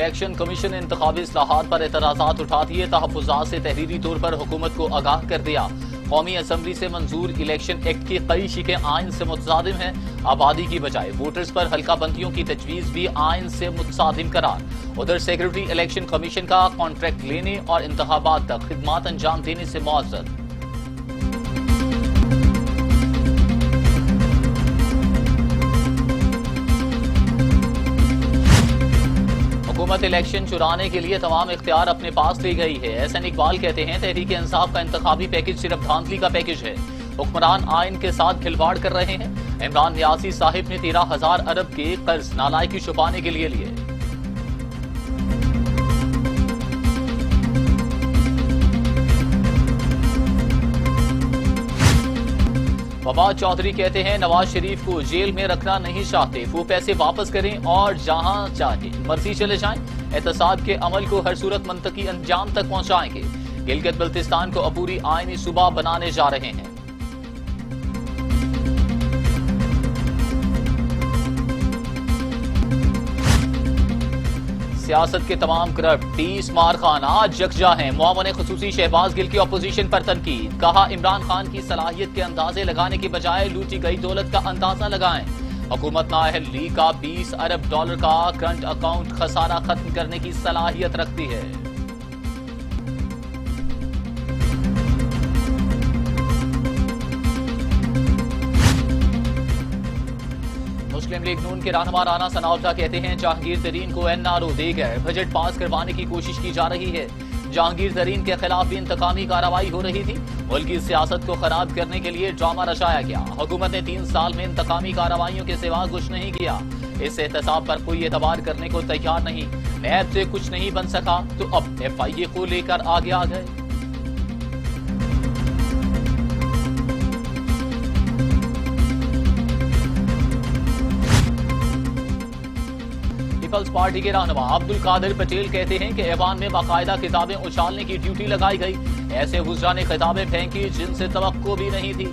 Election commission ने इंतखाबी इस्लाहात पर एतराज़ात उठा दिए। तहफ़्फ़ुज़ात से तहरीरी तौर पर हुकूमत को आगाह कर दिया। कौमी असम्बली से मंजूर इलेक्शन एक्ट की कई शिकें आइन से मुतसादिम हैं। आबादी की बजाय वोटर्स पर हल्का बंदियों की तजवीज़ भी आइन से मुतसादिम करार। उधर सेक्रेटरी इलेक्शन कमीशन का कॉन्ट्रैक्ट लेने और इंतखाबात तक खिदमात अंजाम देने से मुआज़रत। हुकूमत इलेक्शन चुराने के लिए तमाम इख्तियार अपने पास ले गई है। एहसन इकबाल कहते हैं तहरीक इंसाफ का इंतखाबी पैकेज सिर्फ धांधली का पैकेज है। हुक्मरान आइन के साथ खिलवाड़ कर रहे हैं। इमरान नियासी साहिब ने 13,000 अरब के कर्ज नालायकी छुपाने के लिए लिए। फवाद चौधरी कहते हैं नवाज शरीफ को जेल में रखना नहीं चाहते, वो पैसे वापस करें और जहां चाहे मर्जी चले जाएं। एहतसाब के अमल को हर सूरत मंतकी अंजाम तक पहुंचाएंगे। गिलगित बल्तिस्तान को अपूरी आईनी सूबा बनाने जा रहे हैं। सियासत के तमाम करप्ट 30 मार खान आज यकजा हैं। मुआवन खुसूसी शहबाज गिल की अपोजिशन पर तनकीद। कहा इमरान खान की सलाहियत के अंदाजे लगाने के बजाय लूटी गई दौलत का अंदाजा लगाएं। हुकूमत नाअहल लीग का 20 अरब डॉलर का करंट अकाउंट खसारा खत्म करने की सलाहियत रखती है। मुस्लिम लीग नून के रहनुमा राना सनाउल्लाह कहते हैं जहांगीर तरीन को एनआरओ देकर बजट पास करवाने की कोशिश की जा रही है। जहांगीर तरीन के खिलाफ भी इंतकामी कार्रवाई हो रही थी। मुल्क की सियासत को खराब करने के लिए ड्रामा रचाया गया। हुकूमत ने 3 साल में इंतकामी कार्रवाइयों के सिवा कुछ नहीं किया। इस एहतसाब पर कोई एतबार करने को तैयार नहीं। नैब से कुछ नहीं बन सका तो अब FIA को लेकर आगे आ गए। पीपल्स पार्टी के रहनुमा अब्दुल कादिर पटेल कहते हैं कि ऐवान में बाकायदा किताबें उछालने की ड्यूटी लगाई गई। ऐसे हुजरा ने किताबें फेंकी जिनसे तवक्को भी नहीं थी।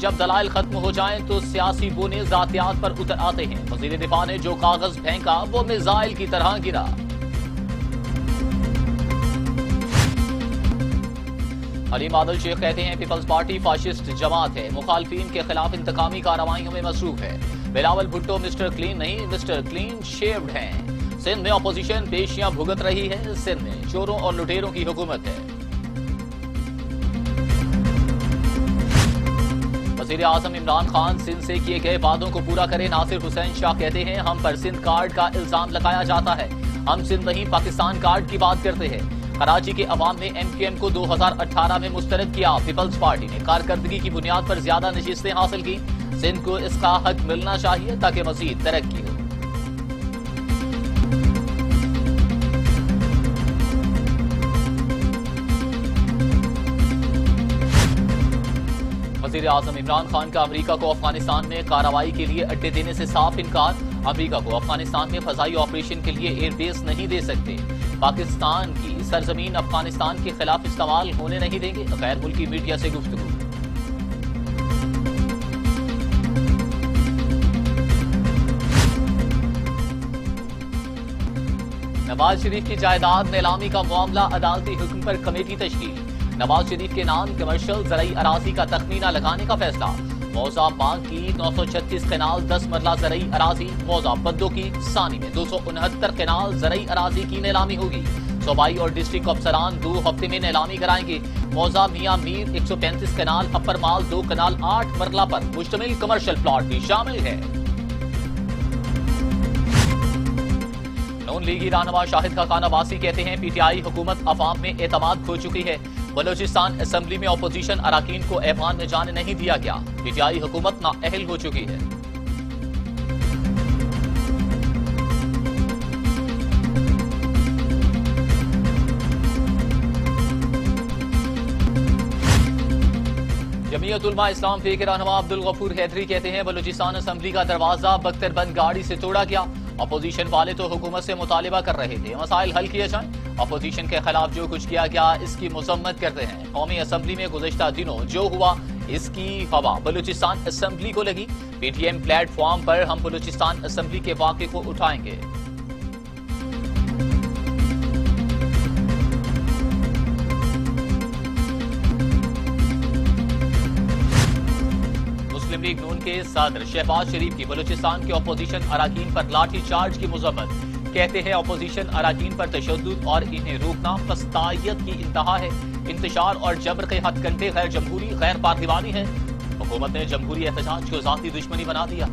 जब दलाइल खत्म हो जाएं तो सियासी बोने जातियात पर उतर आते हैं। वजीर दिफा ने जो कागज फेंका वो मिसाइल की तरह गिरा। अली मादल शेख कहते हैं पीपल्स पार्टी फाशिस्ट जमात है, मुखालफीन के खिलाफ इंतकामी कार्रवाइयों में मसरूफ है। बिलावल भुट्टो मिस्टर क्लीन नहीं मिस्टर क्लीन शेव्ड हैं। सिंध में अपोजिशन पेशियां भुगत रही है। सिंध में चोरों और लुटेरों की हुकूमत है। वज़ीर आज़म इमरान खान सिंध से किए गए वादों को पूरा करें। नासिर हुसैन शाह कहते हैं हम पर सिंध कार्ड का इल्जाम लगाया जाता है। हम सिंध नहीं पाकिस्तान कार्ड की बात करते हैं। कराची के अवाम ने MKM को 2018 में मुस्तरद किया। पीपल्स पार्टी ने कारकर्दगी की बुनियाद पर ज्यादा नशिस्तें हासिल की। सिंध को इसका हक मिलना चाहिए ताकि मजीद तरक्की हो। वज़ीर आज़म इमरान खान का अमेरिका को अफगानिस्तान में कार्रवाई के लिए अड्डे देने से साफ इनकार। अमेरिका को अफगानिस्तान में फजाई ऑपरेशन के लिए एयरबेस नहीं दे सकते। पाकिस्तान की सरजमीन अफगानिस्तान के खिलाफ इस्तेमाल होने नहीं देंगे। गैर मुल्की मीडिया से गुफ्तगू। नवाज शरीफ की जायदाद नीलामी का मामला अदालती हुक्म पर कमेटी तश्कील। नवाज शरीफ के नाम कमर्शियल ज़राई अराजी का तखमीना लगाने का फैसला। मौजा बाग की 936 कनाल 10 मरला ज़राई अराजी। मौजा बद्दो की सानी में 269 कनाल ज़राई अराजी की नीलामी होगी। सूबाई और डिस्ट्रिक्ट अफसरान 2 हफ्ते में नीलामी कराएंगे। मौजा मियां मीर 135 कनाल अपर माल 2 कनाल 8 मरला पर मुश्तमिल कमर्शियल प्लॉट भी शामिल है। नून लीगी रहनुमा शाहिद खान अब्बासी कहते हैं PTI हुकूमत अवाम में एतमाद खो चुकी है। बलोचिस्तान असेंबली में अपोजिशन अराकीन को ऐवान में जाने नहीं दिया गया। PTI हुकूमत नाअहल हो चुकी है। जमीयत उलमा इस्लाम फे के रहनुमा अब्दुल गफूर हैदरी कहते हैं बलोचिस्तान असेंबली का दरवाजा बख्तरबंद गाड़ी से तोड़ा गया। अपोजिशन वाले तो हुकूमत से मुतालिबा कर रहे थे मसाइल हल किए जाएं। अपोजिशन के खिलाफ जो कुछ किया गया इसकी मुजम्मत करते हैं। कौमी असेंबली में गुज़श्ता दिनों जो हुआ इसकी हवा बलूचिस्तान असेंबली को लगी। PTM प्लेटफॉर्म पर हम बलूचिस्तान असेंबली के वाक़े को उठाएंगे। मुस्लिम लीग नून के सदर शहबाज शरीफ की बलूचिस्तान के अपोजिशन अराकीन पर लाठी चार्ज की मुजम्मत। कहते हैं अपोजिशन अराकीन पर तशद्दुद और इन्हें रोकना फस्तायत की इंतहा है। इंतशार और जबर के हथकंडे गैर जमहूरी गैर पार्लिमानी है। हुकूमत ने जमहूरी एहतजाज को जाती दुश्मनी बना दिया।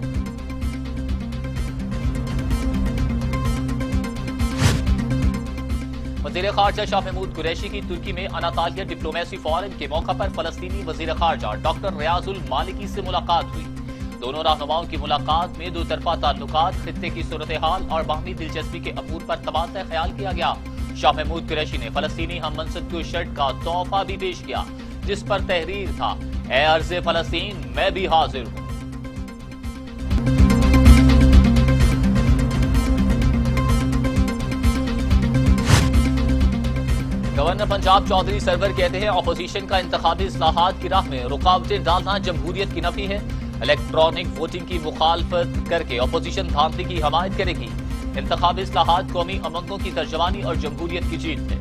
वज़ीर ख़ारजा शाह महमूद कुरैशी की तुर्की में अनातालिया डिप्लोमेसी फोरम के मौका पर फलस्तीनी वज़ीर ख़ारजा डॉक्टर रियाजुल मालिकी से मुलाकात हुई। दोनों रहनुमाओं की मुलाकात में दो तरफा ताल्लुकात, खित्ते की सूरत हाल और बाहमी दिलचस्पी के अमूर पर तबादला ख्याल किया गया। शाह महमूद कुरैशी ने फलस्तीनी हम मनसब को शर्ट का तोहफा भी पेश किया, जिस पर तहरीर था, ए अर्ज़े फलस्तीन मैं भी हाजिर हूँ। गवर्नर पंजाब चौधरी सरवर कहते हैं अपोजिशन का इंतखाबी इस्लाहात की राह में रुकावटें डालना जमहूरियत की नफी है। इलेक्ट्रॉनिक वोटिंग की मुखालफत करके अपोजिशन धांधली की हमायत करेगी। इंतखाबी इस्लाहात कौमी अमंगों की तर्जमानी और जमहूरियत की जीत है।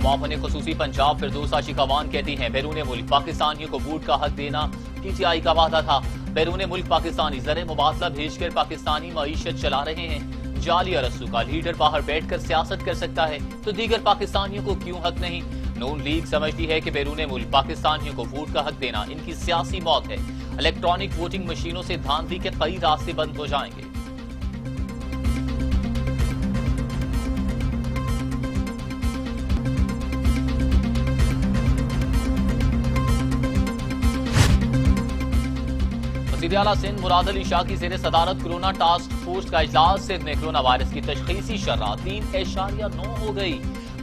मुआवने खुसूसी पंजाब फिरदौस आशिकावान कहती हैं बैरून मुल्क पाकिस्तानियों को वोट का हक देना पीटीआई का वादा था। बैरून मुल्क पाकिस्तानी ज़र मुबादला भेजकर पाकिस्तानी मईशत चला रहे हैं। जाली अरस्तू का लीडर बाहर बैठकर सियासत कर सकता है तो दीगर पाकिस्तानियों को क्यों हक नहीं। नून लीग समझती है कि बैरून मुल्क पाकिस्तानियों को वोट का हक देना इनकी सियासी मौत है। इलेक्ट्रॉनिक वोटिंग मशीनों से धांधली के कई रास्ते बंद हो जाएंगे। वज़ीर आला सिंध मुराद अली शाह की ज़ेरे सदारत कोरोना टास्क फोर्स का इजलास। सिंध में कोरोना वायरस की तशखीसी शरह 3.9 हो गई।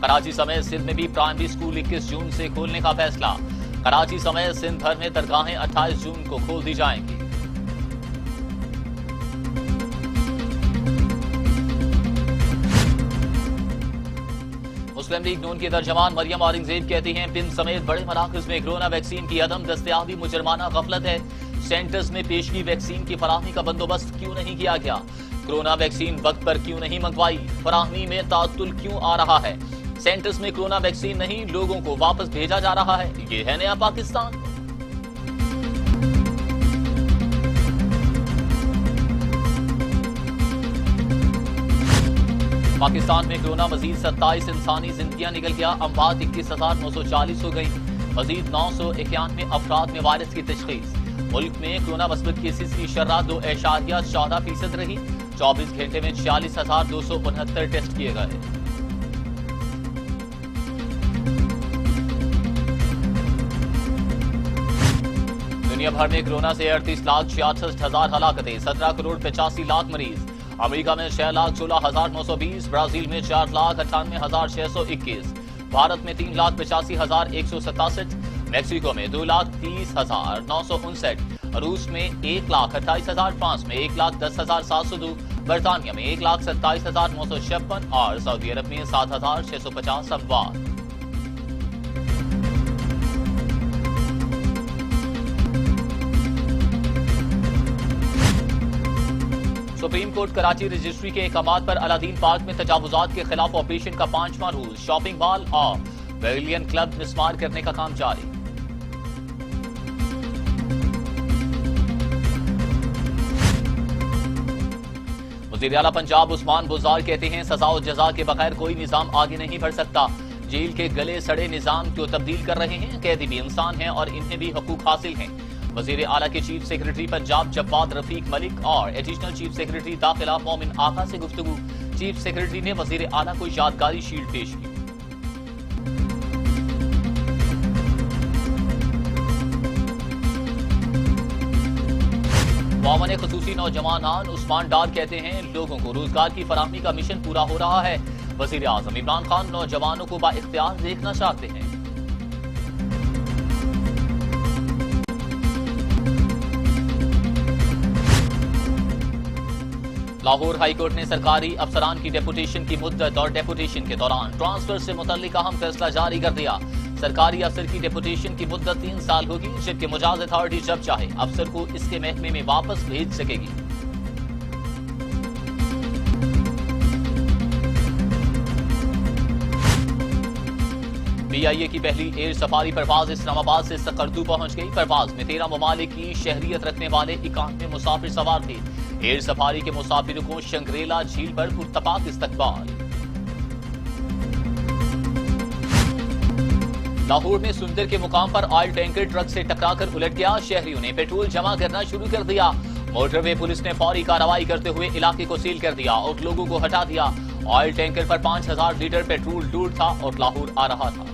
कराची समेत सिंध में भी प्राइमरी स्कूल 21 जून से खोलने का फैसला। कराची समेत सिंध भर में दरगाहें 28 जून को खोल दी जाएंगी। मुस्लिम लीग नून की तर्जमान मरियम औरंगजेब कहती हैं पिंड समेत बड़े मराकज़ में कोरोना वैक्सीन की अदम दस्तयाबी मुजरमाना गफलत है। सेंटर्स में पेशगी वैक्सीन की फराहमी का बंदोबस्त क्यों नहीं किया गया। कोरोना वैक्सीन वक्त पर क्यों नहीं मंगवाई। फराहमी में तातुल क्यों आ रहा है। सेंटर्स में कोरोना वैक्सीन नहीं, लोगों को वापस भेजा जा रहा है। ये है नया पाकिस्तान। पाकिस्तान में कोरोना मजीद 27 इंसानी जिंदगियां निकल गया। अमवात 21,940 हो गई। मजीद 991 अफराद में वायरस की तशखीस। मुल्क में कोरोना मस्बत केसेस की शरह 2.14% रही। 24 घंटे में 46,269 टेस्ट किए गए। दुनिया भर में कोरोना से 38,66,000 हलाकतें, 17 करोड़ 85 लाख मरीज। अमेरिका में 6,16,920, ब्राजील में 4,98,621, भारत में 3,85,167, मैक्सिको में 2,30,959, रूस में 1,28,000, फ्रांस में 1,10,702, बर्तानिया में 1,27,956 और सऊदी अरब में 7,650 अमवात। सुप्रीम कोर्ट कराची रजिस्ट्री के अहकामात पर अलादीन पार्क में तजावुजात के खिलाफ ऑपरेशन का 5वां रूल। शॉपिंग मॉल और पेविलियन क्लब मिसमार करने का काम जारी। वज़ीर आला पंजाब उस्मान बुज़दार कहते हैं सजा और जजा के बगैर कोई निजाम आगे नहीं बढ़ सकता। जेल के गले सड़े निजाम को तब्दील कर रहे हैं। कैदी भी इंसान हैं और इन्हें भी हकूक हासिल हैं। वज़ीर आला के चीफ सेक्रेटरी पंजाब जवाद रफीक मलिक और एडिशनल चीफ सेक्रेटरी दाखिला मोमिन आका से गुफ्तगू। चीफ सेक्रेटरी ने वज़ीर आला को यादगारी शील्ड पेश की। मुआवन खुसूसी नौजवान उस्मान डार कहते हैं लोगों को रोजगार की फराहमी का मिशन पूरा हो रहा है। वज़ीर आज़म इमरान खान नौजवानों को बाइख्तियार देखना चाहते हैं। लाहौर हाईकोर्ट ने सरकारी अफसरान की डेपुटेशन की मुद्दत और डेपुटेशन के दौरान ट्रांसफर से मुतल्लिक अहम फैसला जारी कर दिया। सरकारी अफसर की डेपुटेशन की मुद्दत 3 साल होगी, जबकि मुजाज अथॉरिटी जब चाहे अफसर को इसके महकमे में वापस भेज सकेगी। PIA की पहली एयर सफारी परवाज इस्लामाबाद से सकरदू पहुंच गई। परवाज में 13 ममालिक की शहरियत रखने वाले 91 मुसाफिर सवार थे। एयर सफारी के मुसाफिरों को शंग्रेला झील पर पुरतपाक इस्तकबाल। लाहौर में सुंदर के मुकाम पर ऑयल टैंकर ट्रक से टकराकर उलट गया। शहरियों ने पेट्रोल जमा करना शुरू कर दिया। मोटरवे पुलिस ने फौरी कार्रवाई करते हुए इलाके को सील कर दिया और लोगों को हटा दिया। ऑयल टैंकर पर 5000 लीटर पेट्रोल लूट था और लाहौर आ रहा था।